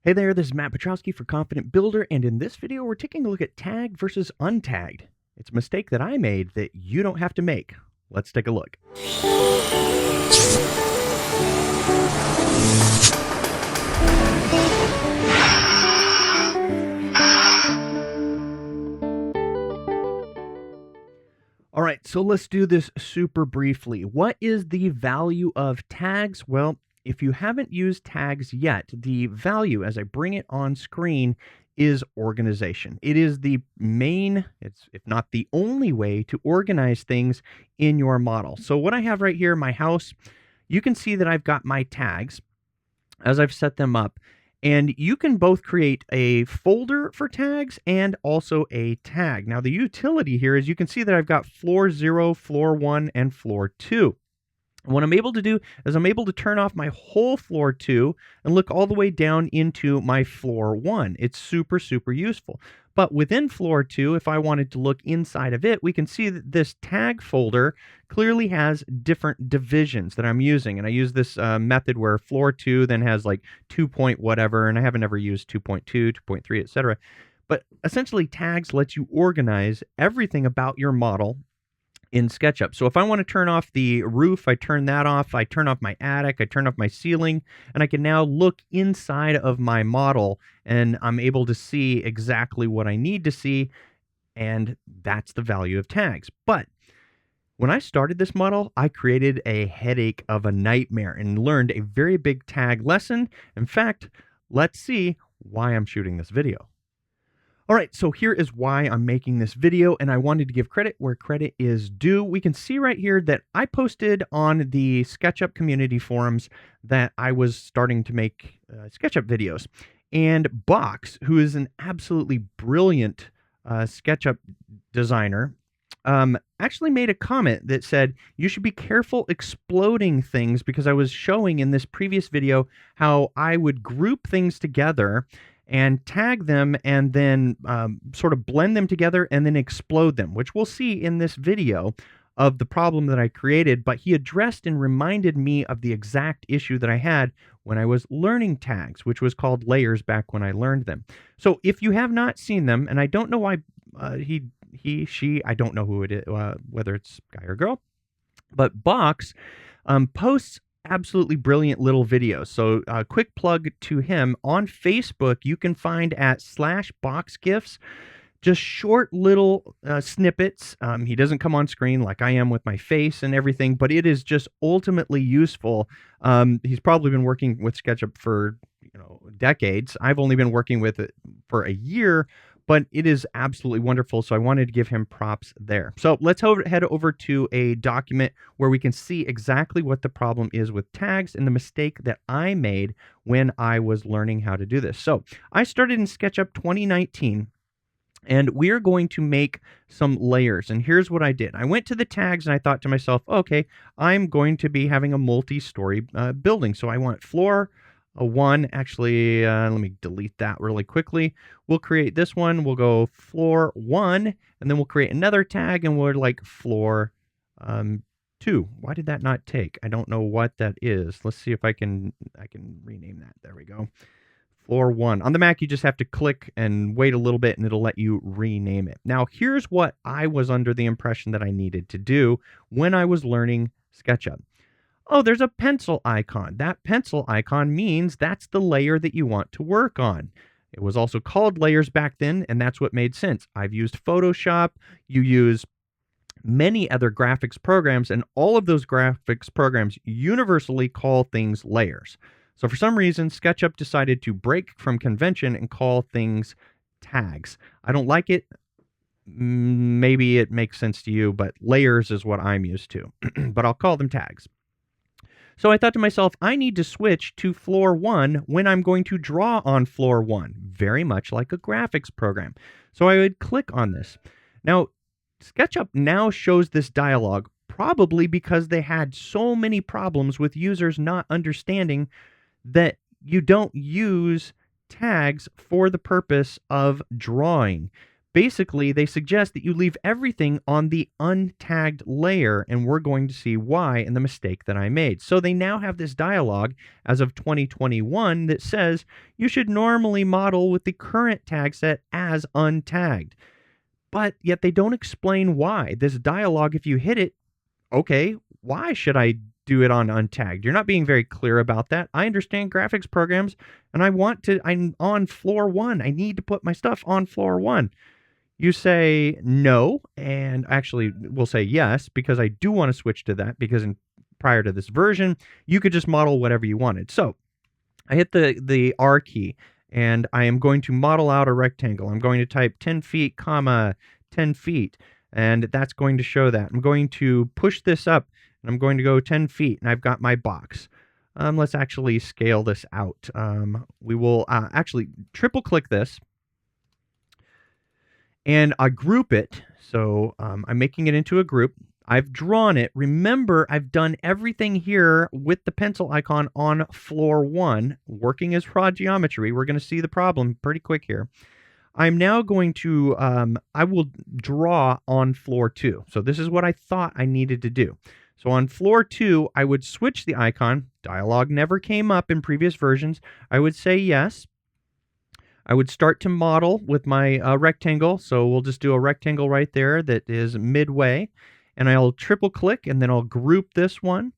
Hey there, this is Matt Petrowski for Confident Builder, and in this video, we're taking a look at tagged versus untagged. It's a mistake that I made that you don't have to make. Let's take a look. All right, so let's do this super briefly. What is the value of tags? Well, if you haven't used tags yet, the value as I bring it on screen is organization. It is the main, if not the only way to organize things in your model. So what I have right here, my house, you can see that I've got my tags as I've set them up. And you can both create a folder for tags and also a tag. Now, the utility here is you can see that I've got floor 0, floor 1, and floor 2. And what I'm able to do is I'm able to turn off my whole floor 2 and look all the way down into my floor 1. It's super, super useful. But within floor 2, if I wanted to look inside of it, we can see that this tag folder clearly has different divisions that I'm using. And I use this method where floor 2 then has like 2 point whatever, and I haven't ever used 2.2, 2.3, etc. But essentially, tags lets you organize everything about your model in SketchUp. So if I want to turn off the roof, I turn that off. I turn off my attic, I turn off my ceiling, and I can now look inside of my model and I'm able to see exactly what I need to see, and that's the value of tags. But when I started this model, I created a headache of a nightmare and learned a very big tag lesson. In fact, let's see why I'm shooting this video. All right, so here is why I'm making this video, and I wanted to give credit where credit is due. We can see right here that I posted on the SketchUp community forums that I was starting to make SketchUp videos. And Box, who is an absolutely brilliant SketchUp designer, actually made a comment that said, you should be careful exploding things, because I was showing in this previous video how I would group things together and tag them and then sort of blend them together and then explode them, which we'll see in this video of the problem that I created. But he addressed and reminded me of the exact issue that I had when I was learning tags, which was called layers back when I learned them. So if you have not seen them, and I don't know why she, I don't know who it is, whether it's guy or girl, but Box posts absolutely brilliant little videos. So quick plug to him. On Facebook, you can find at /Box Gifs just short little snippets. He doesn't come on screen like I am with my face and everything, but it is just ultimately useful. He's probably been working with SketchUp for decades. I've only been working with it for a year, but it is absolutely wonderful. So I wanted to give him props there. So let's head over to a document where we can see exactly what the problem is with tags and the mistake that I made when I was learning how to do this. So I started in SketchUp 2019. And we're going to make some layers. And here's what I did. I went to the tags and I thought to myself, okay, I'm going to be having a multi-story building. So I want floor 1. Actually, let me delete that really quickly. We'll create this one. We'll go floor 1, and then we'll create another tag, and we're like floor 2. Why did that not take? I don't know what that is. Let's see if I can rename that. There we go. Floor 1. On the Mac, you just have to click and wait a little bit, and it'll let you rename it. Now, here's what I was under the impression that I needed to do when I was learning SketchUp. Oh, there's a pencil icon. That pencil icon means that's the layer that you want to work on. It was also called layers back then, and that's what made sense. I've used Photoshop. You use many other graphics programs, and all of those graphics programs universally call things layers. So for some reason, SketchUp decided to break from convention and call things tags. I don't like it. Maybe it makes sense to you, but layers is what I'm used to. But I'll call them tags. So I thought to myself, I need to switch to floor 1 when I'm going to draw on floor 1, very much like a graphics program. So I would click on this. Now, SketchUp now shows this dialog, probably because they had so many problems with users not understanding that you don't use tags for the purpose of drawing. Basically, they suggest that you leave everything on the untagged layer, and we're going to see why and the mistake that I made. So they now have this dialog as of 2021 that says you should normally model with the current tag set as untagged. But yet they don't explain why. This dialog, if you hit it, okay, why should I do it on untagged? You're not being very clear about that. I understand graphics programs, and I'm on floor 1. I need to put my stuff on floor 1. You say no, and actually we'll say yes, because I do want to switch to that, because prior to this version, you could just model whatever you wanted. So I hit the R key, and I am going to model out a rectangle. I'm going to type 10 feet, comma, 10 feet, and that's going to show that. I'm going to push this up, and I'm going to go 10 feet, and I've got my box. Let's actually scale this out. We will actually triple click this, and I group it. So I'm making it into a group. I've drawn it. Remember, I've done everything here with the pencil icon on floor 1, working as raw geometry. We're going to see the problem pretty quick here. I'm now going to, I will draw on floor 2. So this is what I thought I needed to do. So on floor 2, I would switch the icon. Dialog never came up in previous versions. I would say yes. I would start to model with my rectangle. So we'll just do a rectangle right there that is midway. And I'll triple click, and then I'll group this one.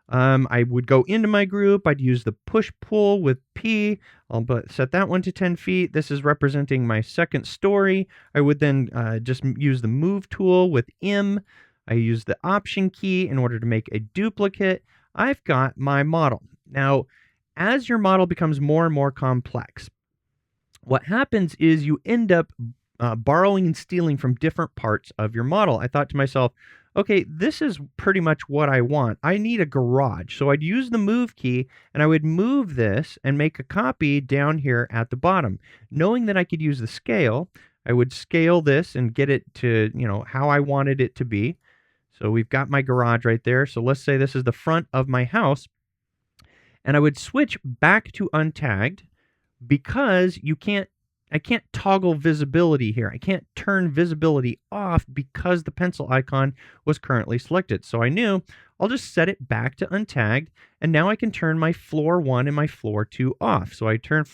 I would go into my group. I'd use the push-pull with P. I'll set that one to 10 feet. This is representing my second story. I would then just use the move tool with M. I use the option key in order to make a duplicate. I've got my model. Now, as your model becomes more and more complex, what happens is you end up borrowing and stealing from different parts of your model. I thought to myself, okay, this is pretty much what I want. I need a garage. So I'd use the move key, and I would move this and make a copy down here at the bottom. Knowing that I could use the scale, I would scale this and get it to, how I wanted it to be. So we've got my garage right there. So let's say this is the front of my house. And I would switch back to untagged, because I can't toggle visibility here. I can't turn visibility off because the pencil icon was currently selected. So I knew I'll just set it back to untagged, and now I can turn my floor 1 and my floor 2 off. So I turn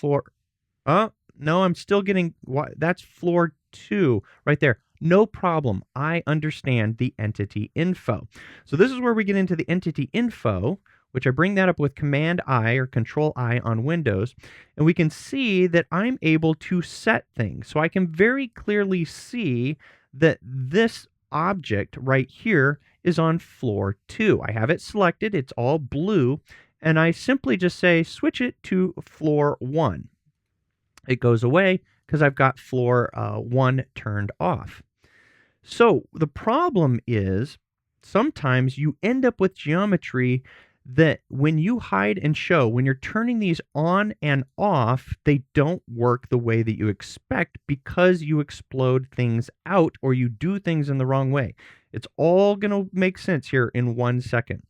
oh, no, I'm still getting, that's floor 2 right there. No problem. I understand the entity info. So this is where we get into the entity info, which I bring that up with Command I or Control I on Windows, and we can see that I'm able to set things. So I can very clearly see that this object right here is on floor 2. I have it selected, it's all blue, and I simply just say switch it to floor 1. It goes away because I've got floor 1 turned off. So the problem is sometimes you end up with geometry that when you hide and show, when you're turning these on and off, they don't work the way that you expect because you explode things out or you do things in the wrong way. It's all going to make sense here in 1 second.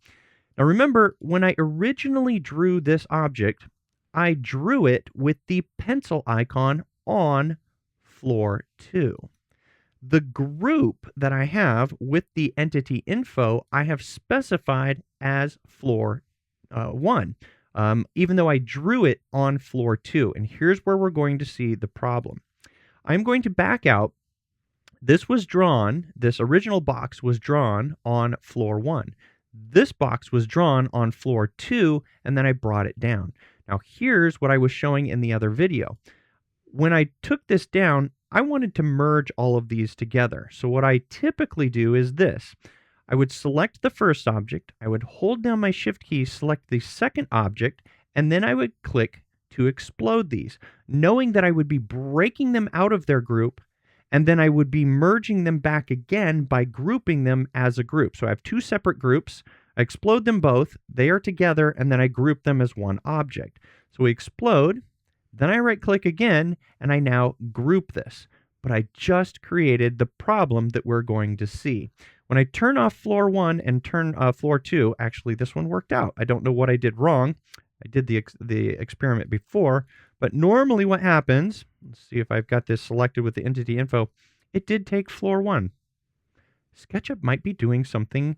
Now remember, when I originally drew this object, I drew it with the pencil icon on floor 2. The group that I have with the entity info, I have specified as floor 1, even though I drew it on floor 2. And here's where we're going to see the problem. I'm going to back out. This original box was drawn on floor 1. This box was drawn on floor 2, and then I brought it down. Now here's what I was showing in the other video. When I took this down, I wanted to merge all of these together. So what I typically do is this. I would select the first object, I would hold down my shift key, select the second object, and then I would click to explode these, knowing that I would be breaking them out of their group, and then I would be merging them back again by grouping them as a group. So I have 2 separate groups, I explode them both, they are together, and then I group them as one object. So we explode, then I right click again, and I now group this. But I just created the problem that we're going to see. When I turn off floor 1 and turn floor 2, actually this one worked out. I don't know what I did wrong. I did the experiment before, but normally what happens, let's see if I've got this selected with the entity info, it did take floor 1. SketchUp might be doing something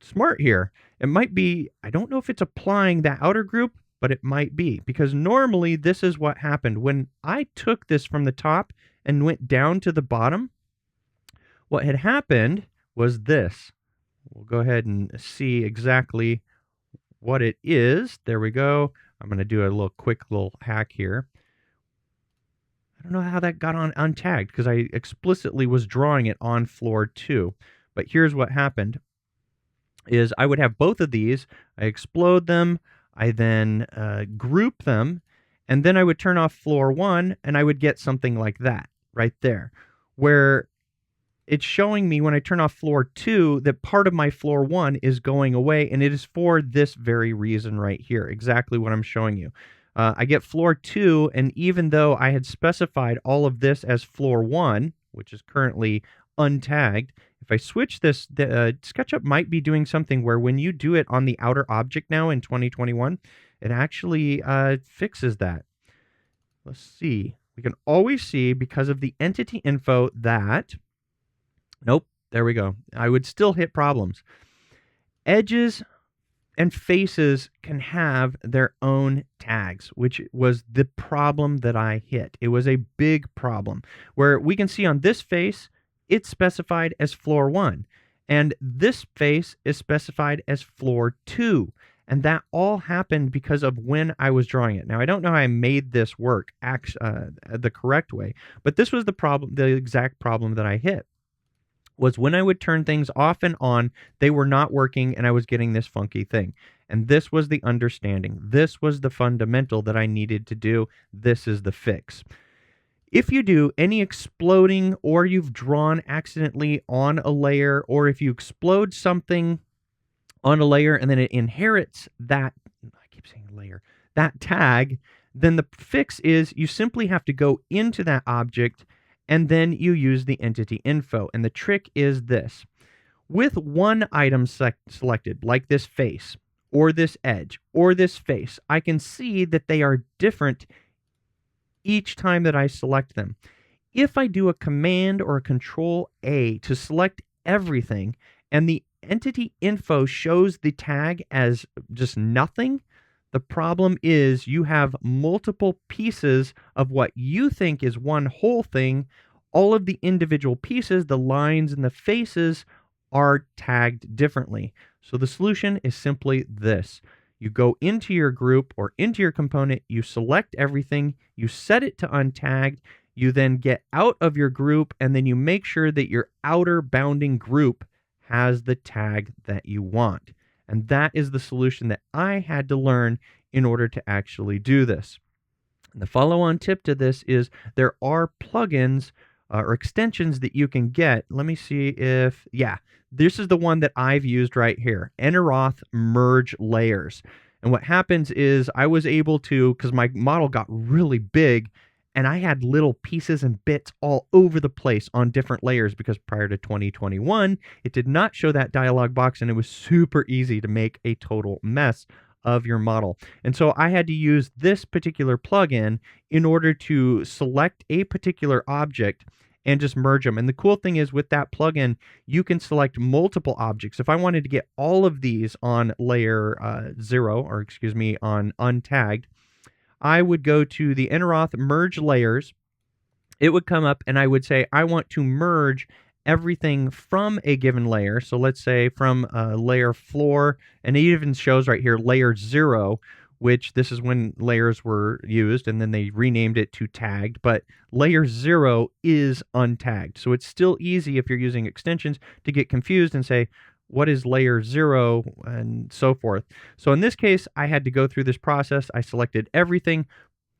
smart here. It might be, I don't know if it's applying that outer group, but it might be, because normally this is what happened. When I took this from the top and went down to the bottom, what had happened was this. We'll go ahead and see exactly what it is. There we go. I'm going to do a quick little hack here. I don't know how that got on untagged because I explicitly was drawing it on floor 2. But here's what happened is I would have both of these. I explode them. I then group them. And then I would turn off floor 1 and I would get something like that right there, where it's showing me when I turn off floor 2 that part of my floor 1 is going away, and it is for this very reason right here, exactly what I'm showing you. I get floor 2, and even though I had specified all of this as floor 1, which is currently untagged, if I switch this, SketchUp might be doing something where when you do it on the outer object now in 2021, it actually fixes that. Let's see. We can always see, because of the entity info, that... Nope, there we go. I would still hit problems. Edges and faces can have their own tags, which was the problem that I hit. It was a big problem where we can see on this face, it's specified as floor 1, and this face is specified as floor 2. And that all happened because of when I was drawing it. Now, I don't know how I made this work the correct way, but this was the problem, the exact problem that I hit. Was when I would turn things off and on, they were not working and I was getting this funky thing. And this was the understanding. This was the fundamental that I needed to do. This is the fix. If you do any exploding, or you've drawn accidentally on a layer, or if you explode something on a layer and then it inherits that, I keep saying layer, that tag, then the fix is you simply have to go into that object and then you use the entity info. And the trick is this. With one item selected, like this face, or this edge, or this face, I can see that they are different each time that I select them. If I do a Command or a Control A to select everything, and the entity info shows the tag as just nothing, the problem is you have multiple pieces of what you think is one whole thing. All of the individual pieces, the lines and the faces, are tagged differently. So the solution is simply this. You go into your group or into your component, you select everything, you set it to untagged, you then get out of your group, and then you make sure that your outer bounding group has the tag that you want. And that is the solution that I had to learn in order to actually do this. And the follow-on tip to this is there are plugins or extensions that you can get. Let me see if, yeah, this is the one that I've used right here, Untagged Merge Layers. And what happens is I was able to, because my model got really big, and I had little pieces and bits all over the place on different layers, because prior to 2021, it did not show that dialog box, and it was super easy to make a total mess of your model. And so I had to use this particular plugin in order to select a particular object and just merge them. And the cool thing is with that plugin, you can select multiple objects. If I wanted to get all of these on layer 0, or excuse me, on untagged, I would go to the Untagged Merge Layers. It would come up and I would say, I want to merge everything from a given layer. So let's say from layer floor, and it even shows right here layer 0, which this is when layers were used, and then they renamed it to tagged, but layer 0 is untagged. So it's still easy if you're using extensions to get confused and say, what is layer 0, and so forth. So in this case, I had to go through this process. I selected everything,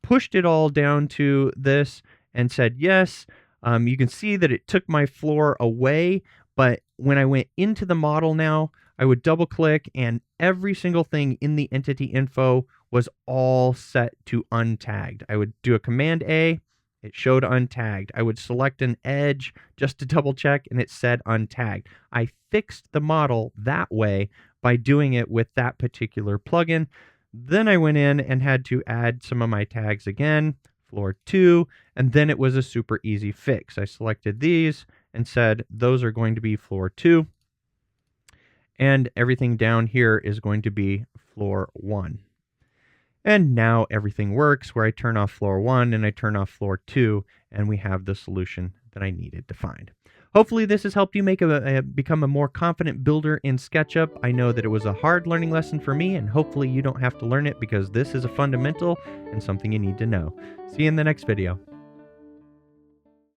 pushed it all down to this, and said yes. You can see that it took my floor away, but when I went into the model now, I would double click and every single thing in the entity info was all set to untagged. I would do a Command A, it showed untagged. I would select an edge just to double check and it said untagged. I fixed the model that way by doing it with that particular plugin. Then I went in and had to add some of my tags again. floor 2, and then it was a super easy fix. I selected these and said those are going to be floor 2, and everything down here is going to be floor 1. And now everything works where I turn off floor 1 and I turn off floor 2, and we have the solution that I needed to find. Hopefully this has helped you become a more confident builder in SketchUp. I know that it was a hard learning lesson for me, and hopefully you don't have to learn it because this is a fundamental and something you need to know. See you in the next video.